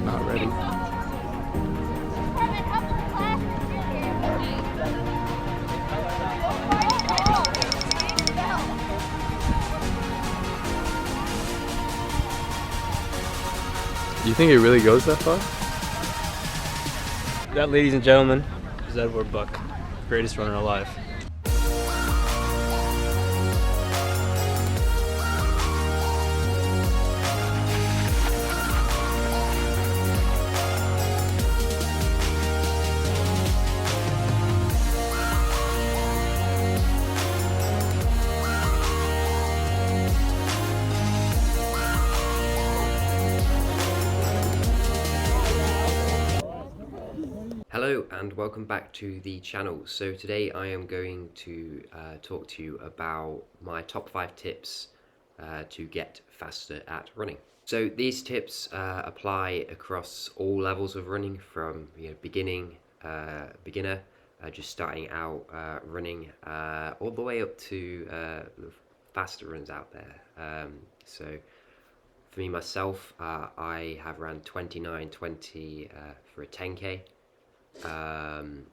Not ready. You think it really goes that far? That, ladies and gentlemen, is Edward Buck, greatest runner alive. Hello and welcome back to the channel. So today I am going to talk to you about my top 5 tips to get faster at running. So these tips apply across all levels of running, from beginner, just starting out running, all the way up to faster runs out there. So for me myself, I have ran 29:20 for a 10k. Around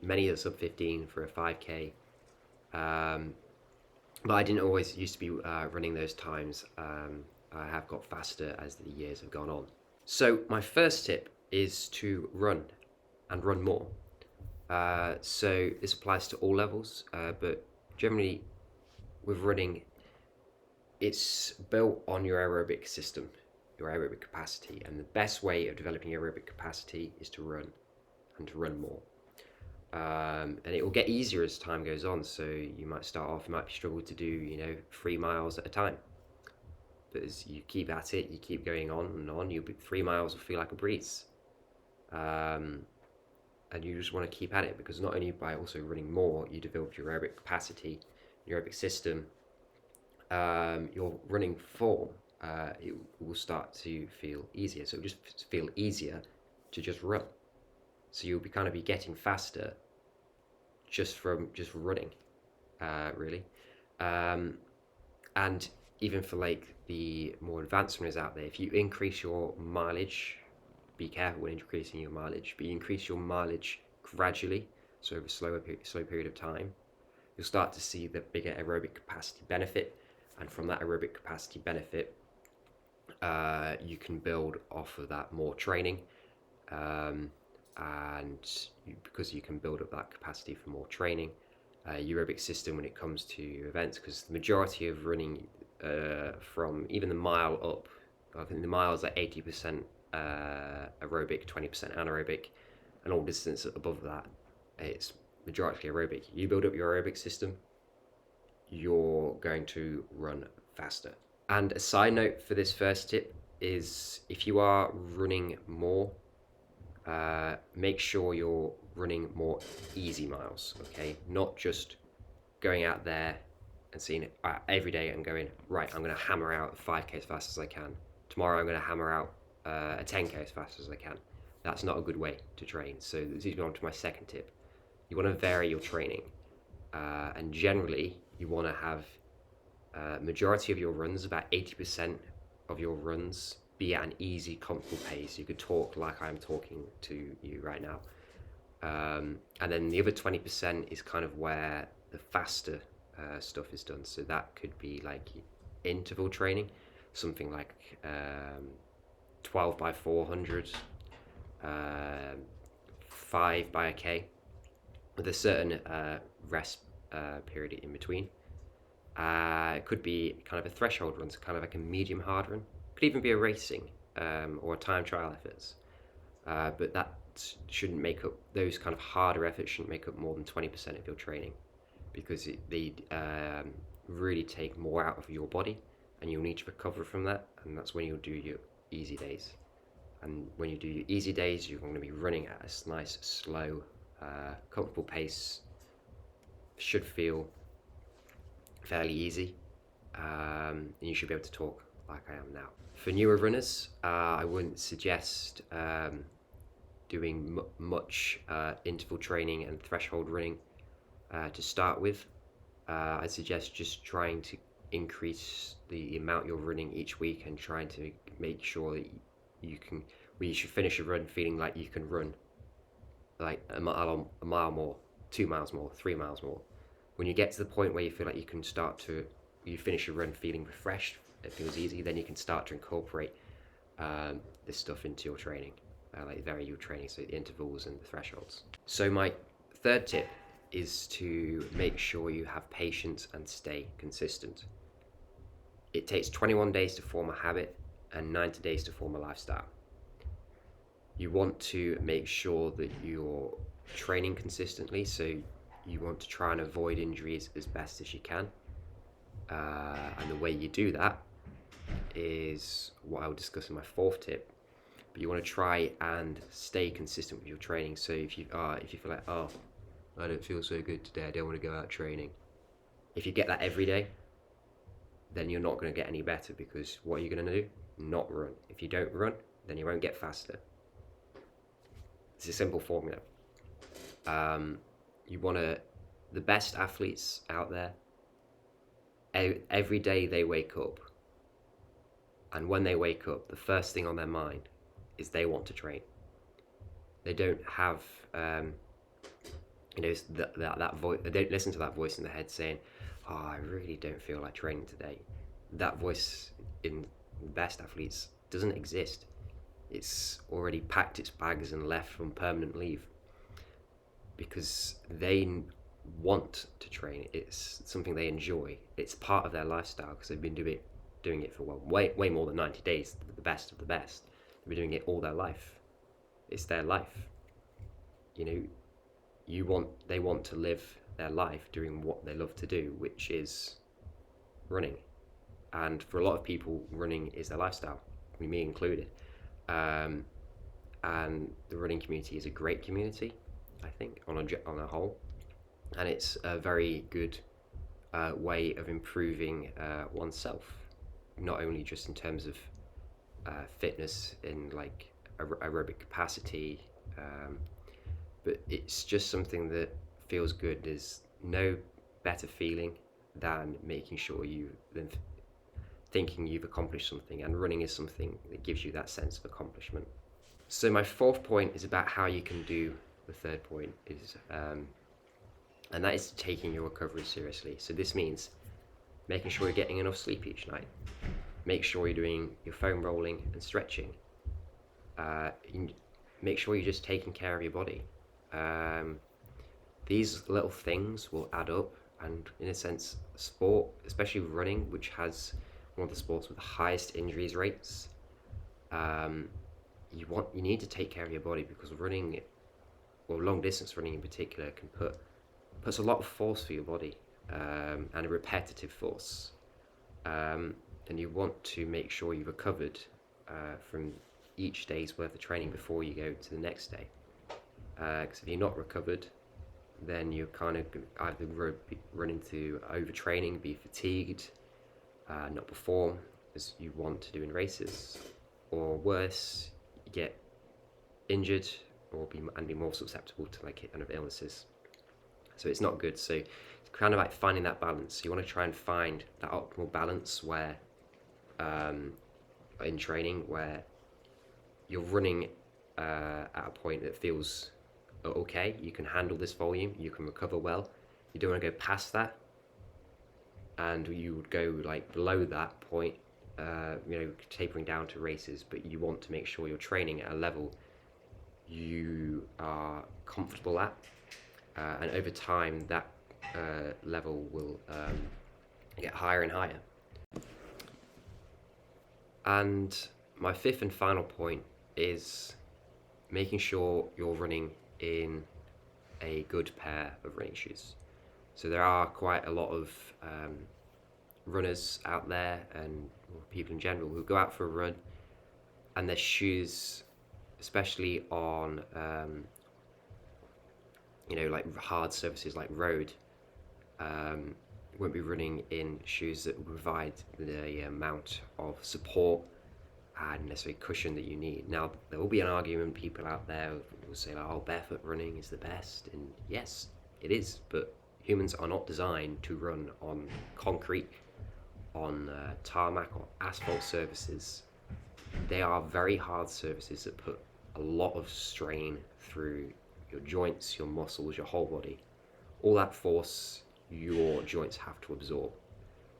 many are sub 15 for a 5k, but I didn't always used to be running those times. I have got faster as the years have gone on. So my first tip is to run and run more. So this applies to all levels, but generally with running, it's built on your aerobic system, your aerobic capacity, and the best way of developing aerobic capacity is to run, and to run more. And it will get easier as time goes on. So you might start off, you might struggle to do 3 miles at a time, but as you keep at it, you keep going on and on, 3 miles will feel like a breeze. And you just want to keep at it, because not only by also running more, you develop your aerobic capacity, your aerobic system, your running form. It will start to feel easier. So it'll just feel easier to just run. So you'll be getting faster just from just running, really. And even for like the more advanced runners out there, if you increase your mileage, be careful when increasing your mileage, but you increase your mileage gradually, so over a slow period of time, you'll start to see the bigger aerobic capacity benefit. And from that aerobic capacity benefit, you can build off of that more training, because you can build up that capacity for more training, your aerobic system when it comes to events, because the majority of running, from even the mile up, I think the miles are 80% aerobic, 20% anaerobic, and all distance above that, it's majority aerobic. You build up your aerobic system, you're going to run faster. And a side note for this first tip is, if you are running more, make sure you're running more easy miles, okay? Not just going out there and seeing it every day and going, right, I'm going to hammer out a 5k as fast as I can. Tomorrow I'm going to hammer out a 10k as fast as I can. That's not a good way to train. So this leads me on to my second tip. You want to vary your training, and generally you want to have majority of your runs, about 80% of your runs, be at an easy, comfortable pace. You could talk like I'm talking to you right now. And then the other 20% is kind of where the faster stuff is done. So that could be like interval training, something like 12 by 400, 5 by a K, with a certain rest period in between. It could be kind of a threshold run, so kind of like a medium hard run. Could even be a racing or a time trial efforts. But that shouldn't make up, those kind of harder efforts shouldn't make up more than 20% of your training, because they really take more out of your body, and you'll need to recover from that, and that's when you'll do your easy days. And when you do your easy days, you're going to be running at a nice, slow, comfortable pace. Should feel fairly easy, and you should be able to talk like I am now. For newer runners, I wouldn't suggest doing much interval training and threshold running to start with. I suggest just trying to increase the amount you're running each week, and trying to make sure that you should finish a run feeling like you can run like a mile more, 2 miles more, 3 miles more. When you get to the point where you feel like you finish a run feeling refreshed, it feels easy, then you can start to incorporate this stuff into your training, like vary your training, so the intervals and the thresholds. So my third tip is to make sure you have patience and stay consistent. It takes 21 days to form a habit and 90 days to form a lifestyle. You want to make sure that you're training consistently, so you want to try and avoid injuries as best as you can. And the way you do that is what I'll discuss in my fourth tip. But you want to try and stay consistent with your training. So if you feel like, oh, I don't feel so good today, I don't want to go out training. If you get that every day, then you're not going to get any better, because what are you going to do? Not run. If you don't run, then you won't get faster. It's a simple formula. The best athletes out there, every day they wake up, and when they wake up, the first thing on their mind is they want to train. They don't have, that voice. They don't listen to that voice in their head saying, "Oh, I really don't feel like training today." That voice in the best athletes doesn't exist. It's already packed its bags and left on permanent leave, because they want to train. It's something they enjoy. It's part of their lifestyle, because they've been doing it for way more than 90 days. The best of the best. They've been doing it all their life. It's their life. They want to live their life doing what they love to do, which is running. And for a lot of people, running is their lifestyle, me included. And the running community is a great community, I think, on a whole, and it's a very good way of improving oneself, not only just in terms of fitness in like aerobic capacity, but it's just something that feels good. There's no better feeling than making sure thinking you've accomplished something, and running is something that gives you that sense of accomplishment. So my fourth point is about how you can do the third point, and that is taking your recovery seriously. So this means making sure you're getting enough sleep each night. Make sure you're doing your foam rolling and stretching. Make sure you're just taking care of your body. These little things will add up, and in a sense, sport, especially running, which has one of the sports with the highest injuries rates, you need to take care of your body, because running, or long distance running in particular, puts a lot of force for your body, and a repetitive force, and you want to make sure you've recovered from each day's worth of training before you go to the next day, because if you're not recovered, then you kind of either run into overtraining, be fatigued, not perform as you want to do in races, or worse, you get injured or be more susceptible to like kind of illnesses. So it's not good. So it's kind of like finding that balance. You want to try and find that optimal balance where in training where you're running at a point that feels okay, you can handle this volume, you can recover well. You don't want to go past that, and you would go like below that point, tapering down to races, but you want to make sure you're training at a level you are comfortable at, and over time that level will get higher and higher. And my fifth and final point is making sure you're running in a good pair of running shoes. So there are quite a lot of runners out there, and people in general, who go out for a run and their shoes, especially on like hard surfaces like road, won't be running in shoes that will provide the amount of support and necessarily cushion that you need. Now, there will be an argument, people out there will say, like, oh, barefoot running is the best, and yes, it is, but humans are not designed to run on concrete, on tarmac or asphalt surfaces they are very hard surfaces that put a lot of strain through your joints, your muscles, your whole body. All that force your joints have to absorb.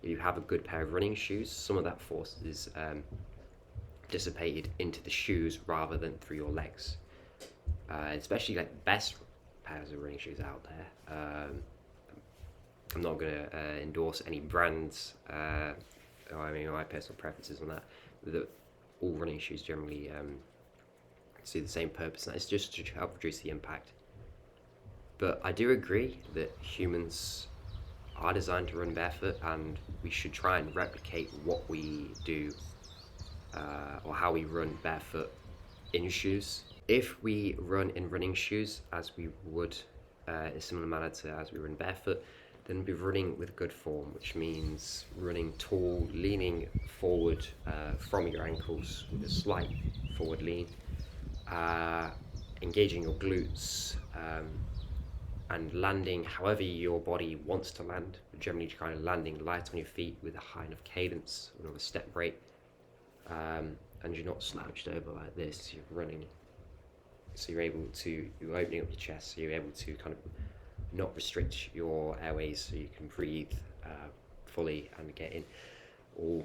If you have a good pair of running shoes, some of that force is dissipated into the shoes rather than through your legs. Especially like the best pairs of running shoes out there. I'm not going to endorse any brands. I mean, my personal preferences on that. All running shoes generally do the same purpose, and it's just to help reduce the impact. But I do agree that humans are designed to run barefoot, and we should try and replicate what we do or how we run barefoot in shoes. If we run in running shoes as we would in a similar manner to as we run barefoot, then we'll be running with good form, which means running tall, leaning forward from your ankles with a slight forward lean, engaging your glutes, and landing however your body wants to land, but generally kind of landing light on your feet with a high enough cadence, with a step rate, and you're not slouched over like this, you're running, so you're opening up your chest, so you're able to kind of not restrict your airways, so you can breathe fully and get in all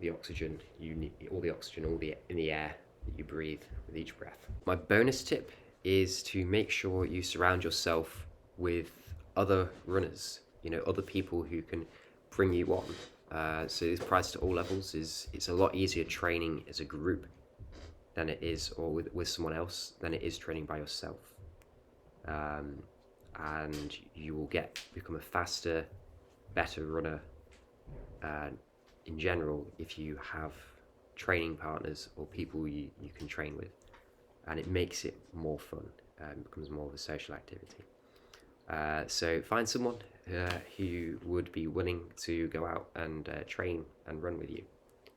the oxygen you need, all in the air that you breathe with each breath. My bonus tip is to make sure you surround yourself with other runners, other people who can bring you on. So this applies to all levels. It's a lot easier training as a group than it is, or with someone else, than it is training by yourself. And you will become a faster, better runner in general if you have training partners or people you can train with, and it makes it more fun. It becomes more of a social activity. So find someone who would be willing to go out and train and run with you,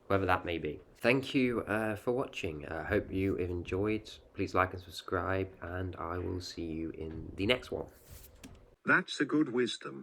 whoever that may be. Thank you for watching. I hope you have enjoyed. Please like and subscribe, and I will see you in the next one. That's a good wisdom.